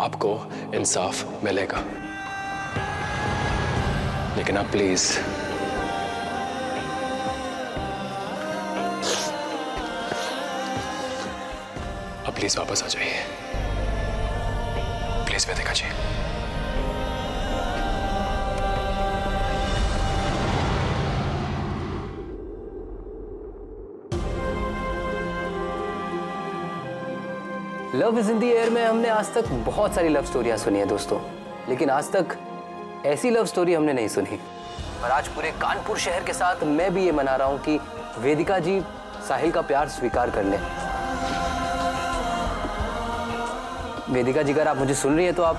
आपको इंसाफ मिलेगा। लेकिन आप प्लीज वापस आ जाइए। Please Vedika ji. Love is in the air में हमने आज तक बहुत सारी लव स्टोरियां सुनी है दोस्तों, लेकिन आज तक ऐसी लव स्टोरी हमने नहीं सुनी। और आज पूरे कानपुर शहर के साथ मैं भी ये मना रहा हूं कि वेदिका जी साहिल का प्यार स्वीकार कर लें। वेदिका जी, अगर आप मुझे सुन रही है तो आप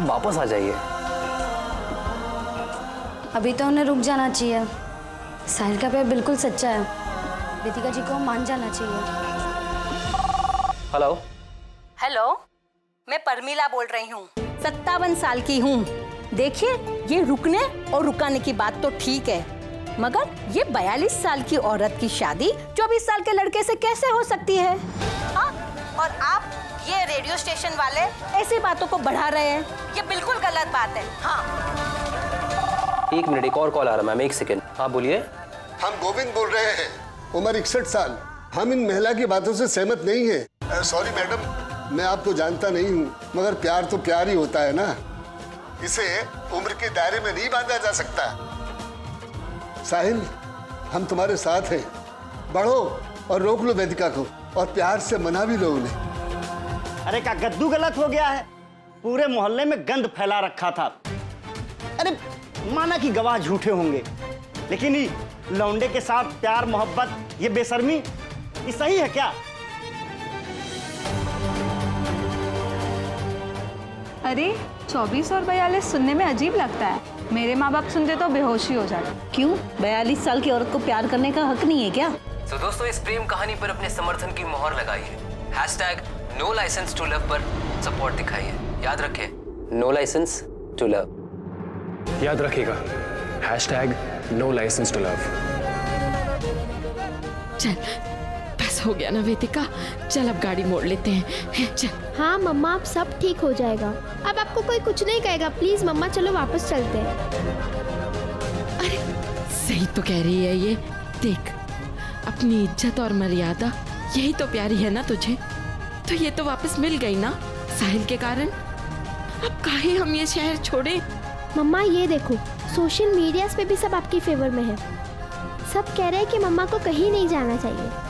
वापस आ जाइए। अभी तो उन्हें रुक जाना चाहिए। साहिल का प्यार बिल्कुल सच्चा है। वेदिका जी को मान जाना चाहिए। हेलो हेलो, मैं परमीला बोल रही हूँ। 57 साल की हूँ। देखिए, ये रुकने और रुकाने की बात तो ठीक है, मगर ये 42 साल की औरत की शादी 24 साल के लड़के से कैसे हो सकती है? हाँ? और आप ये रेडियो स्टेशन वाले ऐसी बातों को बढ़ा रहे हैं, ये बिल्कुल गलत बात है। हाँ। एक मिनट, एक और कॉल आ रहा है मैम, एक सेकेंड। हाँ बोलिए। हम गोविंद बोल रहे हैं, उम्र 61 साल। हम इन महिला की बातों से सहमत नहीं हैं। सॉरी मैडम, मैं आपको जानता नहीं हूँ, मगर प्यार तो प्यार ही होता है ना, इसे उम्र के दायरे में नहीं बांधा जा सकता। साहिल, हम तुम्हारे साथ हैं। बढ़ो और रोक लो वेदिका को और प्यार से मना भी लो उन्हें। अरे क्या गद्दू गलत हो गया है? पूरे मोहल्ले में गंद फैला रखा था। अरे माना कि गवाह झूठे होंगे, लेकिन ये लौंडे के साथ प्यार मोहब्बत, ये बेशर्मी, ये सही है क्या? अरे 24 और 42 सुनने में अजीब लगता है। मेरे माँ बाप सुनते तो बेहोशी हो जाते। क्यों? 42 साल की औरत को प्यार करने का हक नहीं है क्या? तो दोस्तों, इस प्रेम कहानी पर अपने समर्थन की मोहर लगाइए। #No License to Love पर सपोर्ट दिखाइए। याद रखें, No License to Love। याद रखिएगा, #No License to Love। चल, बस हो गया ना वेदिका, चल अब गाड़ी मोड़ लेते हैं। चल। हाँ मम्मा, अब सब ठीक हो जाएगा। अब आपको कोई कुछ नहीं कहेगा। प्लीज मम्मा, चलो वापस चलते हैं। अरे सही तो कह रही है ये। देख, अपनी इज्जत और मर्यादा यही तो प्यारी है ना तुझे। तो ये तो वापस मिल गई ना साहिल के कारण। अब काहे हम ये शहर छोड़े? मम्मा ये देखो, सोशल मीडिया पे भी सब आपकी फेवर में है। सब कह रहे हैं कि मम्मा को कहीं नहीं जाना चाहिए।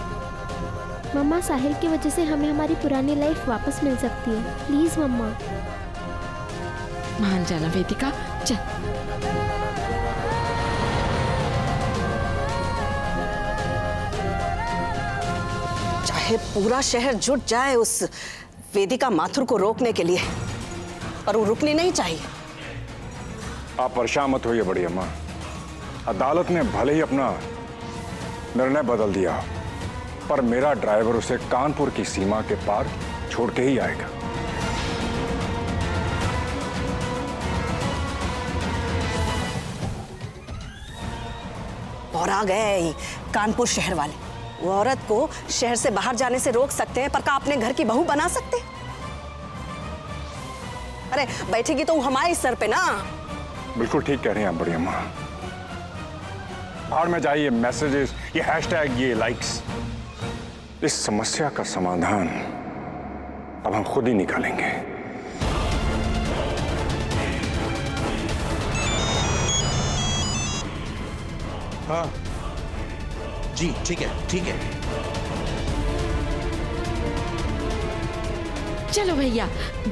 मम्मा, साहिल की वजह से हमें हमारी पुरानी लाइफ वापस मिल सकती है। प्लीज मम्मा। मान जाना वेदिका, चल। चाहे पूरा शहर जुट जाए उस वेदिका माथुर को रोकने के लिए, पर वो रुकनी नहीं चाहिए। आप परेशान मत होइए बड़ी अम्मा। अदालत ने भले ही अपना निर्णय बदल दिया, पर मेरा ड्राइवर उसे कानपुर की सीमा के पार छोड़ के ही आएगा। और आ गए कानपुर शहर वाले। वो औरत को शहर से बाहर जाने से रोक सकते हैं, पर क्या अपने घर की बहू बना सकते? अरे बैठेगी तो हमारे सर पे ना। बिल्कुल ठीक कह रहे हैं आप बड़ी अम्मा। बाहर में जाइए मैसेजेस, ये हैशटैग, ये लाइक्स। इस समस्या का समाधान अब हम खुद ही निकालेंगे। हाँ जी, ठीक है, ठीक है। चलो भैया,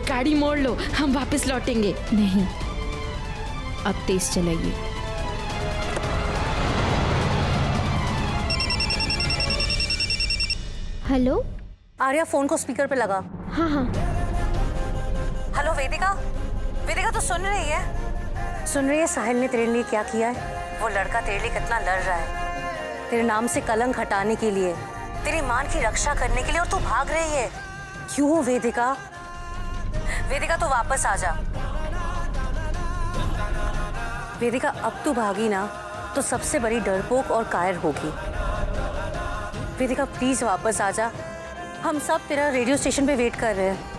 गाड़ी मोड़ लो, हम वापस लौटेंगे। नहीं, अब तेज चलेगी। हेलो आर्या, फोन को स्पीकर पे लगा। हाँ हाँ। हेलो वेदिका, वेदिका तो सुन रही है? सुन रही है साहिल ने तेरे लिए क्या किया है? वो लड़का तेरे लिए कितना लड़ रहा है, तेरे नाम से कलंक हटाने के लिए, तेरी मान की रक्षा करने के लिए, और तू भाग रही है। क्यों वेदिका? वेदिका तो वापस आ जा। वेदिका, अब तू भागी ना तो सबसे बड़ी डरपोक और कायर होगी। वेदिका प्लीज वापस आ जा, हम सब तेरा रेडियो स्टेशन पे वेट कर रहे हैं।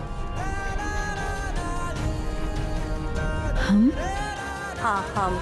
हम? हाँ हम।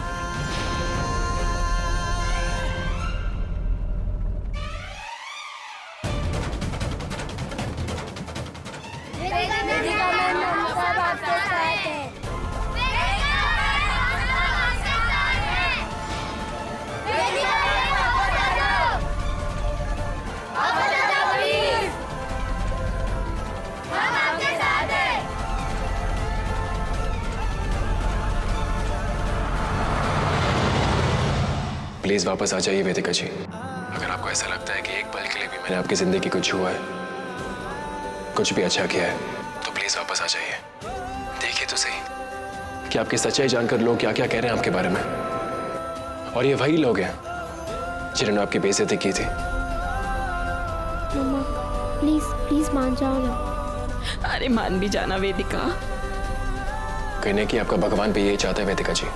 प्लीज वापस आ जाइए वेदिका जी। अगर आपको ऐसा लगता है कि एक पल के लिए भी मैंने आपकी जिंदगी को छुआ है, कुछ भी अच्छा किया है, तो प्लीज वापस आ जाइए। देखिए तो सही कि आपकी सच्चाई जानकर लोग क्या क्या कह रहे हैं आपके बारे में। और ये वही लोग हैं जिन्होंने आपकी बेइज्जती की थी। मम्मा प्लीज प्लीज मान जाओ ना। अरे मान भी जाना वेदिका। कहने की आपका भगवान भी यही चाहता है वेदिका जी।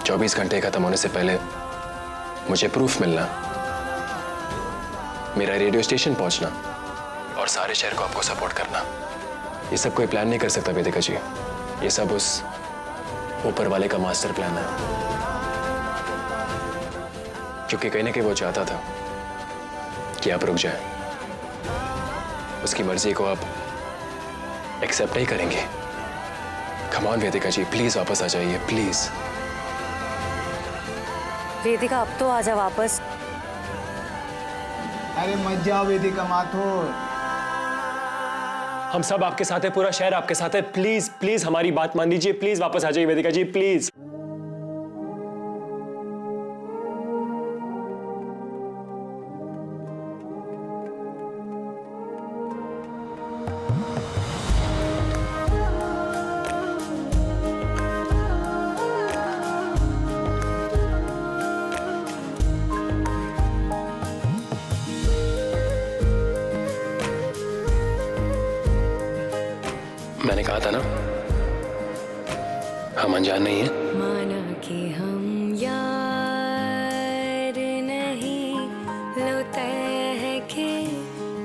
24 घंटे खत्म होने से पहले मुझे प्रूफ मिलना, मेरा रेडियो स्टेशन पहुंचना और सारे शहर को आपको सपोर्ट करना। ये सब कोई प्लान नहीं कर सकता वेदिका जी। ये सब उस ऊपर वाले का मास्टर प्लान है। क्योंकि कहने के वो चाहता था कि आप रुक जाएं। उसकी मर्जी को आप एक्सेप्ट ही करेंगे। Come on Vedika ji, please वापस आ जाइए प्लीज। वेदिका अब तो आजा वापस। अरे मत जाओ वेदिका माथुर। हम सब आपके साथ है, पूरा शहर आपके साथ है। प्लीज प्लीज हमारी बात मान लीजिए। प्लीज वापस आ जाइए वेदिका जी प्लीज। मैंने कहा था ना, हम अनजान नहीं हैं। माना कि हम यार नहीं, लो तय है कि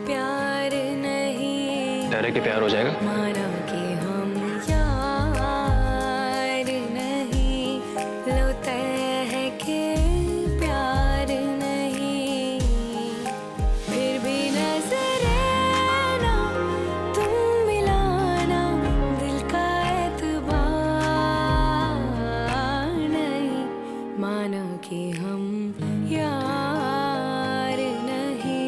प्यार नहीं। डायरेक्ट प्यार हो जाएगा। माना कि हम यार नहीं, लो तय है कि प्यार नहीं। फिर भी नजरे ना तुम मिलाना, दिल का एतबार नहीं। माना कि हम यार नहीं।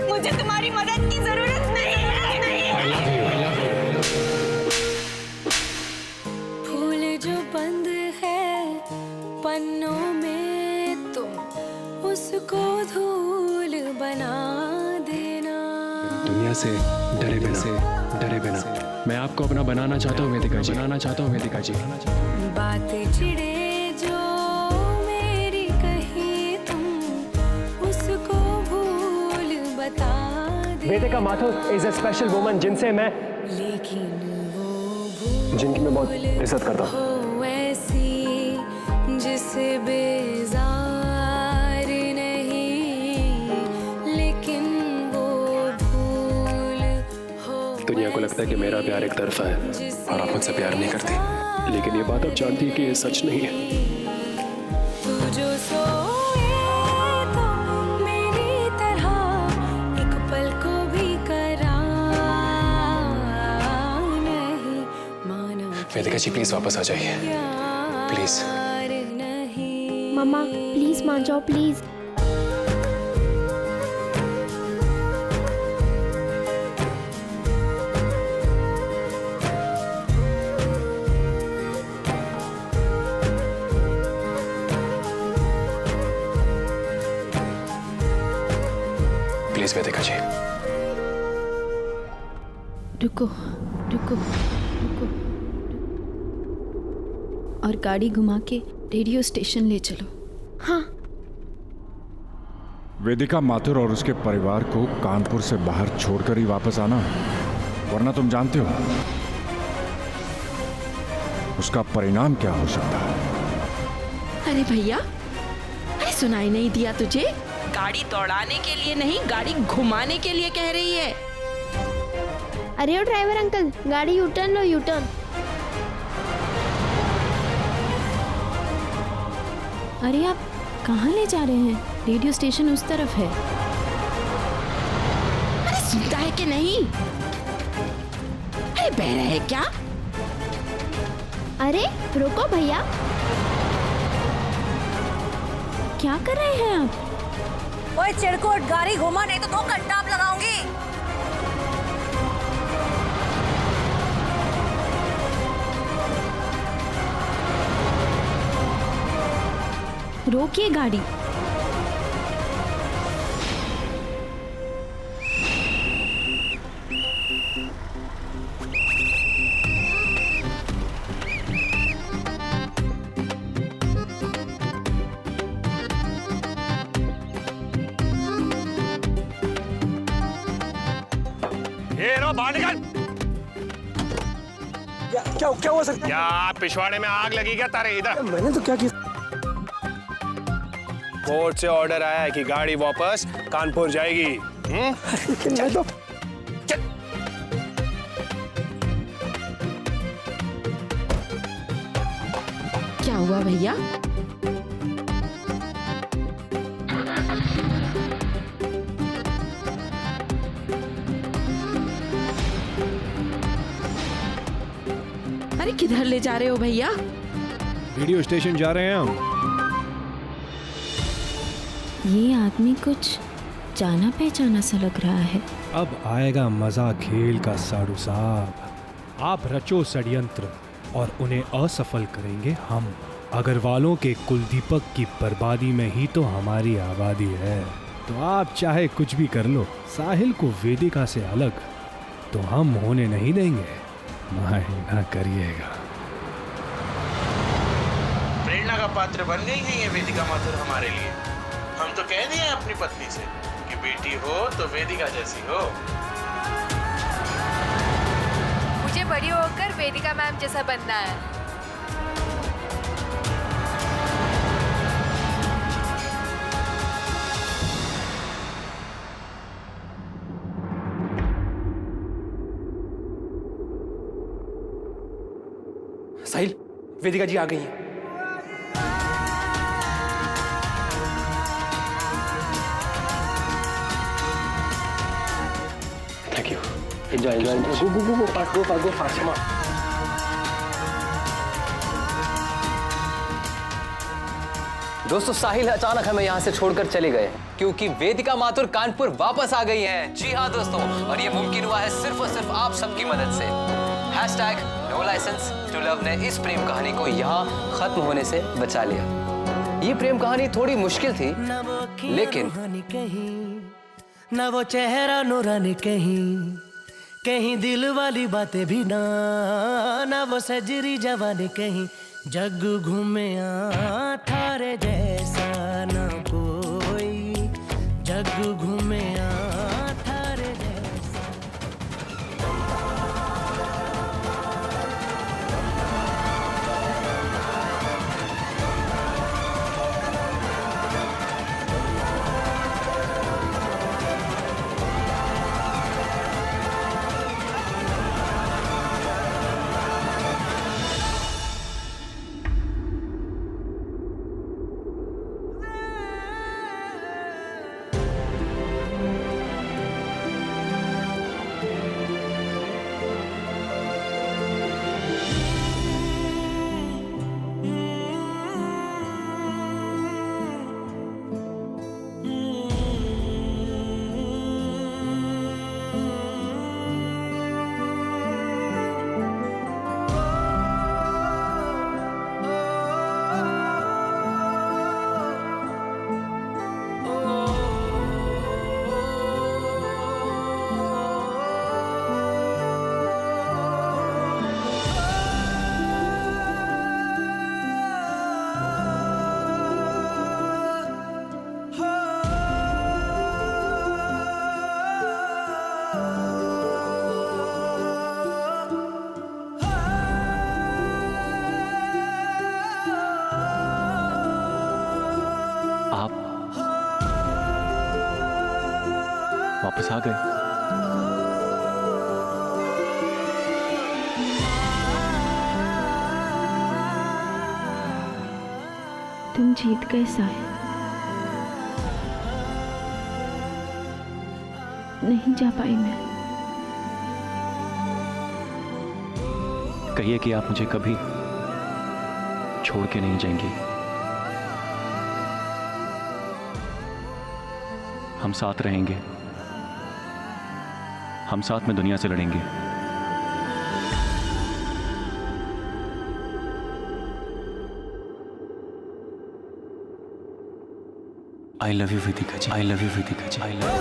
मुझे तुम्हारी मदद की जरूरत नहीं है। फूल जो बंद है पन्नों में, तुम उसको धूल बना देना। दुनिया से डरे बिना मैं आपको अपना बनाना चाहता हूँ वेदिका जी। बनाना चाहता हूँ वेदिका जी। बात चिड़े जो मेरी कही, तुम उसको भूल बता दे। Vedika Mathur is a special woman जिनसे मैं लेकिन वो जिनकी मैं बहुत इज्जत करता हूँ। हो ऐसी जिसे बेजार नहीं, लेकिन वो भूल हो। दुनिया को लगता है कि मेरा प्यार एक तरफा है और आप मुझसे प्यार नहीं करती, लेकिन ये बात अब जानती है कि ये सच नहीं है। तू जो सोए तो मेरी तरह एक पल को भी करार नहीं। माना वेदिका जी प्लीज वापस आ जाइए प्लीज। प्यार नहीं। मम्मा प्लीज मान जाओ प्लीज। प्लीज वेदिका जी। रुको रुको रुको, और गाड़ी घुमा के रेडियो स्टेशन ले चलो। हाँ वेदिका माथुर और उसके परिवार को कानपुर से बाहर छोड़कर ही वापस आना है, वरना तुम जानते हो उसका परिणाम क्या हो सकता है। अरे भैया, अरे सुनाई नहीं दिया तुझे? गाड़ी दौड़ाने के लिए नहीं, गाड़ी घुमाने के लिए कह रही है। अरे ओ ड्राइवर अंकल, गाड़ी यू टर्न लो, यू टर्न। अरे आप कहाँ ले जा रहे हैं? रेडियो स्टेशन उस तरफ है। अरे सुनता है कि नहीं? अरे बहरा है क्या? अरे रुको भैया, क्या कर रहे हैं आप? ओए चिड़कोट, गाड़ी घुमा नहीं तो 2 घंटा आप लगाऊंगी। रोकिए गाड़ी। बाहर निकल। क्या हो सकता है? क्या पिछवाड़े में आग लगी क्या तारे? इधर मैंने तो क्या किया? कोर्ट से ऑर्डर आया है कि गाड़ी वापस कानपुर जाएगी। मैं तो क्या हुआ भैया? अरे किधर ले जा रहे हो भैया? रेडियो स्टेशन जा रहे हैं हम। ये आदमी कुछ जाना पहचाना सा लग रहा है। अब आएगा मजा खेल का साड़ू साहब। आप रचो षड्यंत्र और उन्हें असफल करेंगे हम। अग्रवालों के कुलदीपक की बर्बादी में ही तो हमारी आबादी है। तो आप चाहे कुछ भी कर लो, साहिल को वेदिका से अलग तो हम होने नहीं देंगे। मायना करिएगा। प्रेरणा का पात्र बन गई है ये वेदिका माथुर हमारे लिए। हम तो कह दिए अपनी पत्नी से कि बेटी हो तो वेदिका जैसी हो। मुझे बड़ी होकर वेदिका मैम जैसा बनना है। साहिल, वेदिका जी आ गई हैं। Thank you. Enjoy enjoy. Go fast. दोस्तों, साहिल अचानक हमें यहाँ से छोड़कर चले गए क्योंकि वेदिका माथुर कानपुर वापस आ गई हैं। जी हाँ दोस्तों, और ये मुमकिन हुआ है सिर्फ और सिर्फ आप सबकी मदद से। #NoLicenseToLove ने इस प्रेम कहानी को यहाँ खत्म होने से बचा लिया। ये प्रेम कहानी थोड़ी मुश्किल थी, लेकिन न वो चेहरा नूरानी कहीं दिल वाली बातें भी ना वो सजरी जवानी कहीं। जग घूमे थारे जैसा न कोई, जग घूमे थारे जैसा। आप वापस आ गए। तुम जीत गए साहिल। नहीं जा पाई मैं। कहिए कि आप मुझे कभी छोड़ के नहीं जाएंगी। हम साथ रहेंगे, हम साथ में दुनिया से लड़ेंगे। I love you Vedika ji, I love you Vedika ji, I love you.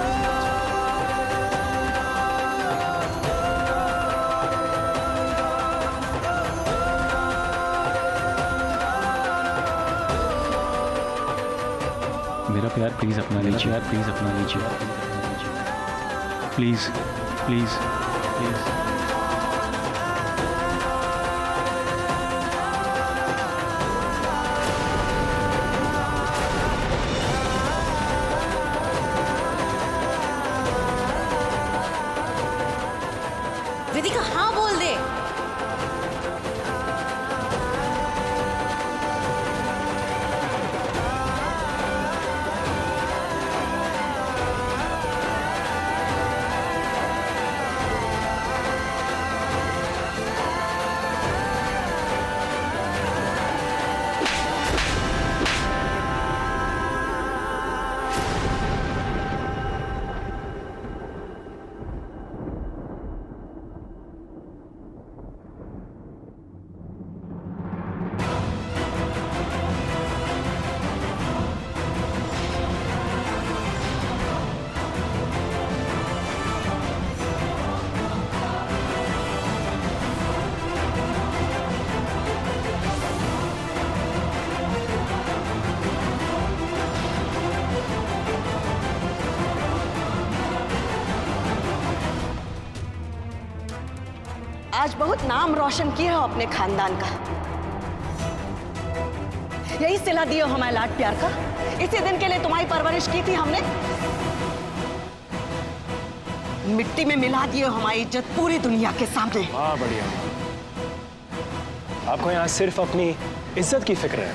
मेरा प्यार प्लीज अपना लीजिए, यार प्लीज अपना लीजिए, प्लीज प्लीज प्लीज। वेदिका हाँ बोल दे। आज बहुत नाम रोशन किए हो अपने खानदान का। यही सिला दिए हो हमारे लाड प्यार का। इसी दिन के लिए तुम्हारी परवरिश की थी हमने। मिट्टी में मिला दिए हो हमारी इज्जत पूरी दुनिया के सामने। हाँ बढ़िया। आपको यहाँ सिर्फ अपनी इज्जत की फिक्र है,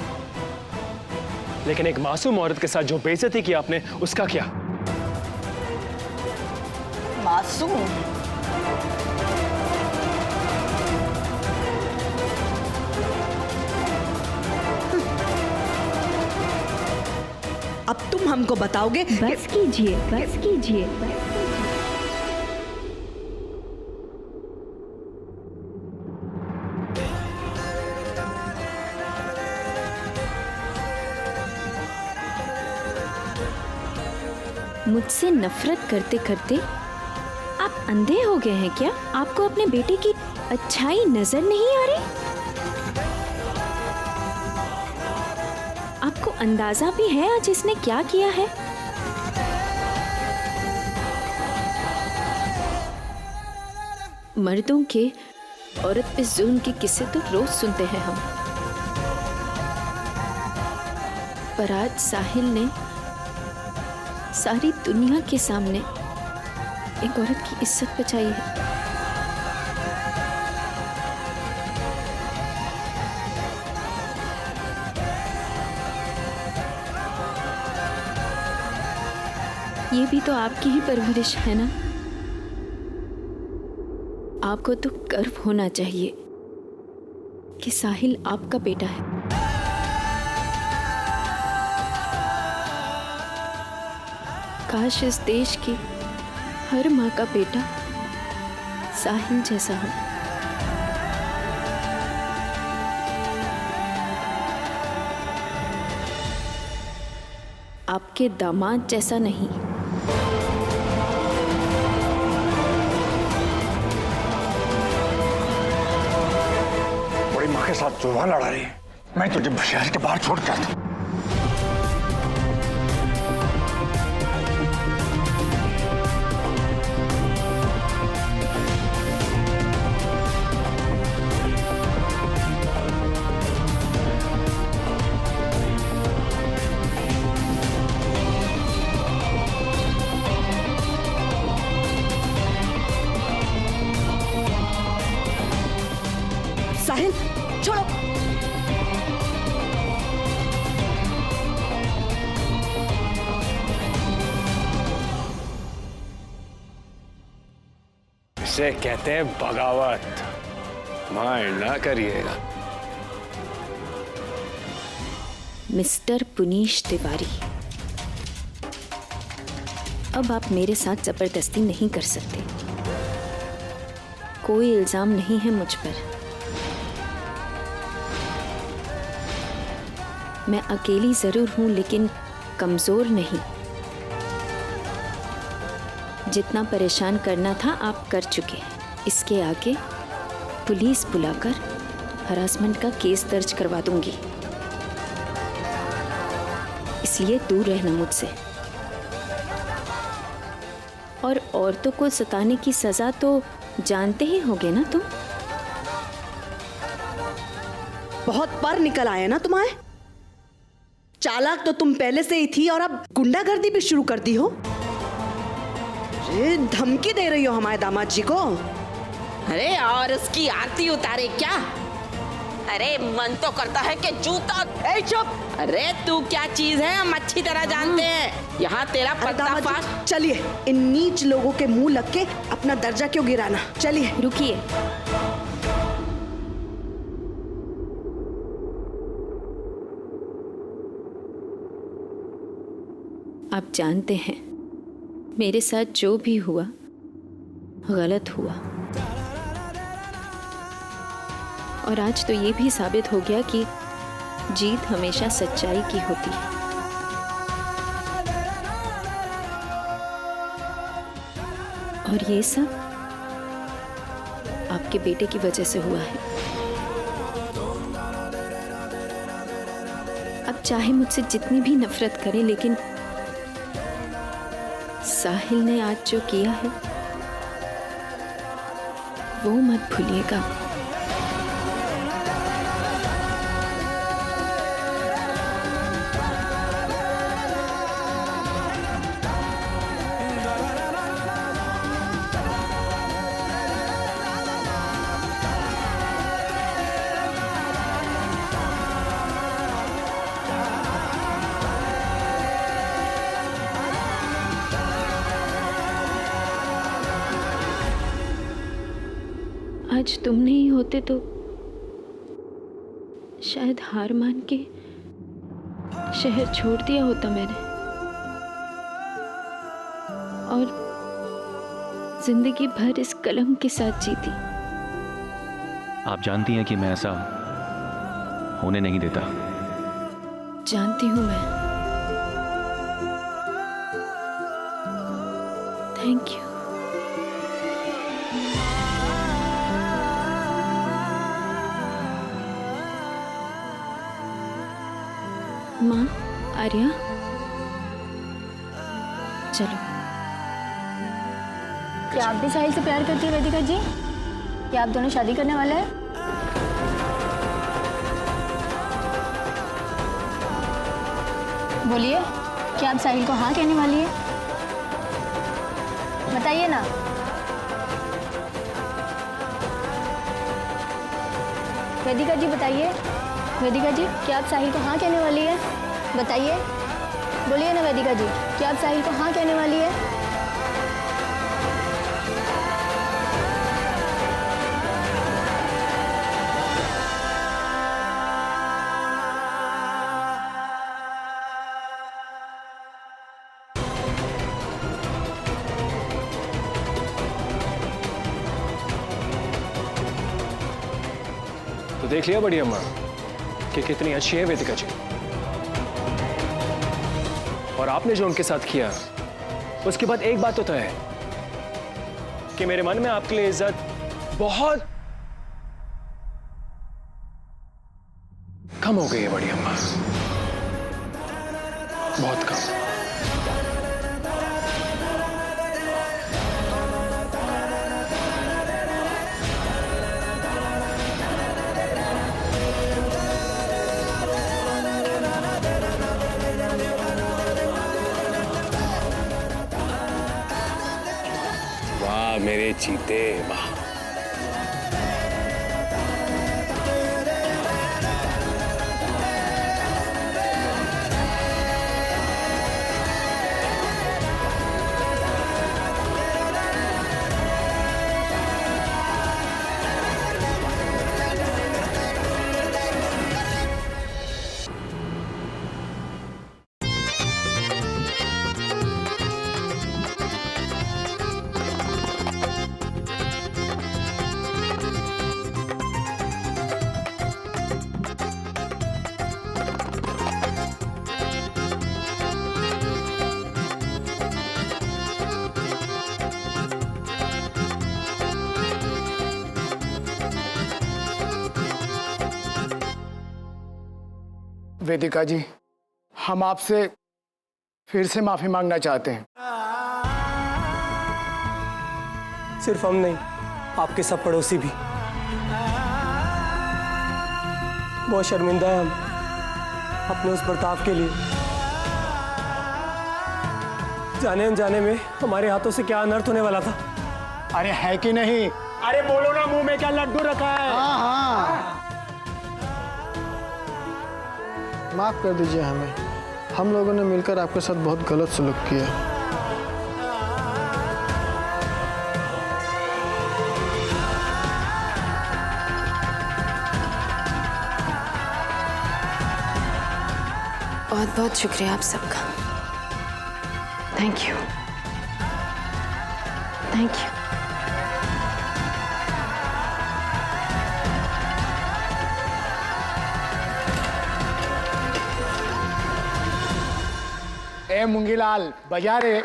लेकिन एक मासूम औरत के साथ जो बेइज्जती की आपने, उसका क्या? मासूम? अब तुम हमको बताओगे? बस कीजिए, बस कीजिए, बस। मुझसे नफरत करते करते आप अंधे हो गए हैं क्या? आपको अपने बेटे की अच्छाई नजर नहीं आ रही? आपको अंदाजा भी है आज इसने क्या किया है? मर्दों के औरत पे जुल्म के किस्से तो रोज सुनते हैं हम, पर आज साहिल ने सारी दुनिया के सामने एक औरत की इज्जत बचाई है। ये भी तो आपकी ही परवरिश है ना? आपको तो गर्व होना चाहिए कि साहिल आपका बेटा है। काश इस देश की हर माँ का बेटा साहिल जैसा हो। आपके दामाद जैसा नहीं। बड़ी माँ के साथ जुल्म लड़ा रही है। मैं तुझे शहर के बाहर छोड़ के आता हूं। इसे कहते हैं बगावत। माइंड ना करिएगा। मिस्टर पुनीश तिवारी, अब आप मेरे साथ जबरदस्ती नहीं कर सकते। कोई इल्जाम नहीं है मुझ पर। मैं अकेली जरूर हूं लेकिन कमजोर नहीं। जितना परेशान करना था आप कर चुके। इसके आगे पुलिस बुलाकर हरासमेंट का केस दर्ज करवा दूंगी। इसलिए दूर रहना मुझसे। और औरतों को सताने की सजा तो जानते ही होगे ना तुम। बहुत पर निकल आया ना तुम्हारे। चालाक तो तुम पहले से ही थी और अब गुंडागर्दी भी शुरू कर दी हो। अरे धमकी दे रही हो हमारे दामाद जी को। अरे और उसकी आरती उतारे क्या? अरे मन तो करता है कि जूता। ए चुप। अरे तू क्या चीज है हम अच्छी तरह जानते हैं। यहाँ तेरा पर्दाफाश। चलिए इन नीच लोगों के मुंह लग के अपना दर्जा क्यों गिराना। चलिए। रुकिए। आप जानते हैं मेरे साथ जो भी हुआ गलत हुआ। और आज तो ये भी साबित हो गया कि जीत हमेशा सच्चाई की होती है। और ये सब आपके बेटे की वजह से हुआ है। अब चाहे मुझसे जितनी भी नफरत करें लेकिन साहिल ने आज जो किया है वो मत भूलिएगा। आज तुम नहीं होते तो शायद हार मान के शहर छोड़ दिया होता मैंने और जिंदगी भर इस कलंक के साथ जीती। आप जानती हैं कि मैं ऐसा होने नहीं देता। जानती हूं मैं। Thank you. माँ, आर्या, चलो। क्या आप भी साहिल से प्यार करती है वेदिका जी? क्या आप दोनों शादी करने वाले हैं? बोलिए, क्या आप साहिल को हाँ कहने वाली है? बताइए ना। वेदिका जी बताइए। वेदिका जी, क्या आप साहिल को हाँ कहने वाली है? बताइए, बोलिए ना वेदिका जी, क्या आप साहिल को हाँ कहने वाली है? तो देख लिया बड़ी अम्मा कि कितनी अच्छी है वेदिका जी। और आपने जो उनके साथ किया उसके बाद एक बात तो तय है कि मेरे मन में आपके लिए इज्जत बहुत कम हो गई है बड़ी अम्मा, बहुत कम। वाह मेरे चीते, वाह। वेदिका जी, हम आपसे फिर से माफी मांगना चाहते हैं। सिर्फ हम नहीं, आपके सब पड़ोसी भी बहुत शर्मिंदा है हम अपने उस बर्ताव के लिए। जाने अनजाने में हमारे हाथों से क्या अनर्थ होने वाला था। अरे है कि नहीं? अरे बोलो ना, मुंह में क्या लड्डू रखा है? हाँ हाँ, माफ कर दीजिए हमें, हम लोगों ने मिलकर आपके साथ बहुत गलत सलूक किया। बहुत बहुत शुक्रिया आप सबका। Thank you, thank you. ए मुंगीलाल, बजा रे।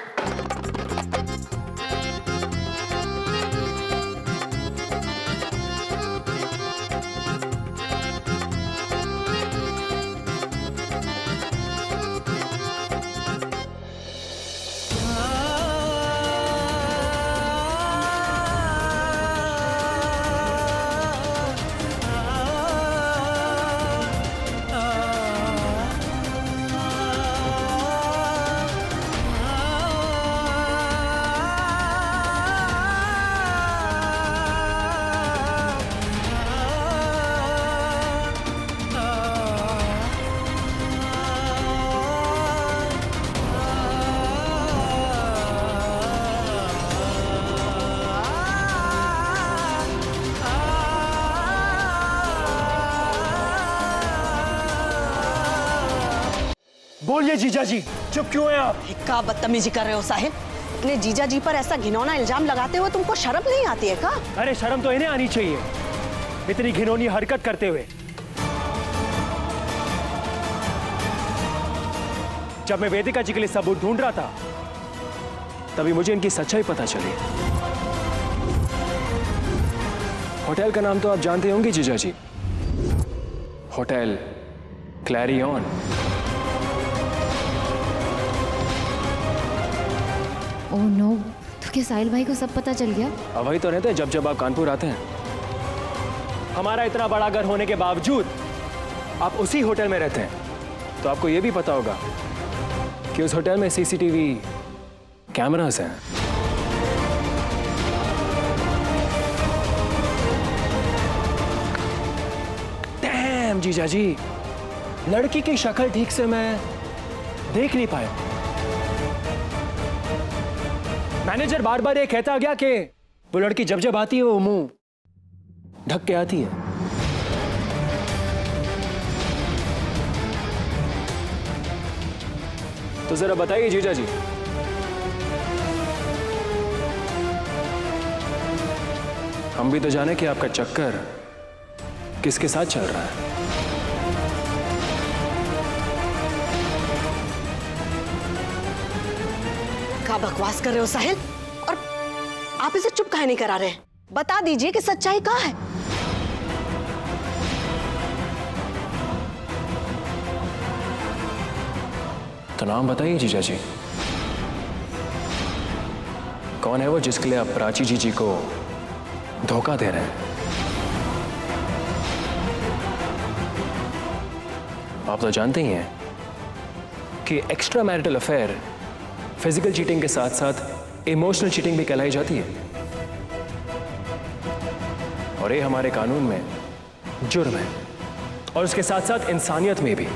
बोलिए जीजा जी, चुप क्यों हैं आप? क्या बदतमीजी कर रहे हो साहिल? अपने जीजा जी पर ऐसा घिनौना इल्जाम लगाते हुए तुमको शर्म नहीं आती है का? अरे शर्म तो इन्हें आनी चाहिए, इतनी घिनौनी हरकत करते हुए। जब मैं वेदिका जी के लिए सबूत ढूंढ रहा था, तभी मुझे इनकी सच्चाई पता चली। होटल का नाम तो आप जानते होंगे जीजा जी, होटल क्लैरियन। ओह नो, तो क्या साहिल भाई को सब पता चल गया? अब वही तो रहते हैं जब जब आप कानपुर आते हैं। हमारा इतना बड़ा घर होने के बावजूद आप उसी होटल में रहते हैं, तो आपको यह भी पता होगा कि उस होटल में सीसीटीवी कैमरास हैं। डैम जीजा जी, लड़की की शक्ल ठीक से मैं देख नहीं पाया। मैनेजर बार बार ये कहता गया कि वो लड़की जब जब आती है वो मुंह ढक के आती है। तो जरा बताइए जीजा जी, हम भी तो जाने कि आपका चक्कर किसके साथ चल रहा है। क्या बकवास कर रहे हो साहिल? और आप इसे चुप काहे नहीं करा रहे? बता दीजिए कि सच्चाई क्या है। तो नाम बताइए जीजा जी, कौन है वो जिसके लिए आप प्राची जी को धोखा दे रहे हैं? आप तो जानते ही हैं कि extra marital affair physical cheating के साथ साथ इमोशनल चीटिंग भी कहलाई जाती है, और ये हमारे कानून में जुर्म है, और उसके साथ साथ इंसानियत में भी।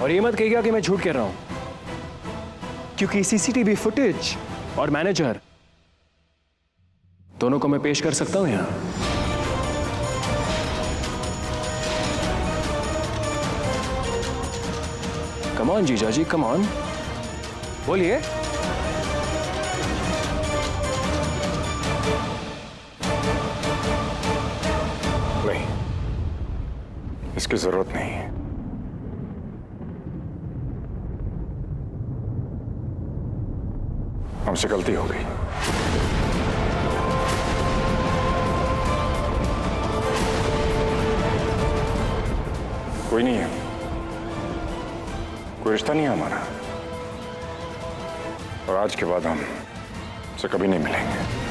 और ये मत कहिएगा कि मैं झूठ कह रहा हूं, क्योंकि सीसीटीवी फुटेज और मैनेजर दोनों को मैं पेश कर सकता हूं यहां। कम ऑन जीजा जी, कम ऑन, बोलिए। नहीं, इसकी जरूरत नहीं है। हमसे गलती हो गई। कोई नहीं है, कोई रिश्ता नहीं है हमारा, और आज के बाद हम से कभी नहीं मिलेंगे।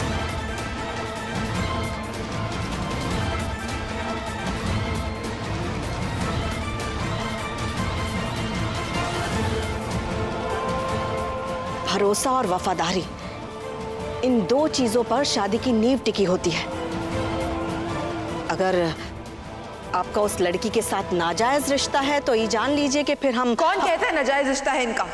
भरोसा और वफादारी, इन दो चीजों पर शादी की नींव टिकी होती है। अगर आपका उस लड़की के साथ नाजायज रिश्ता है तो ये जान लीजिए कि फिर हम। कौन कहता है नाजायज रिश्ता है इनका?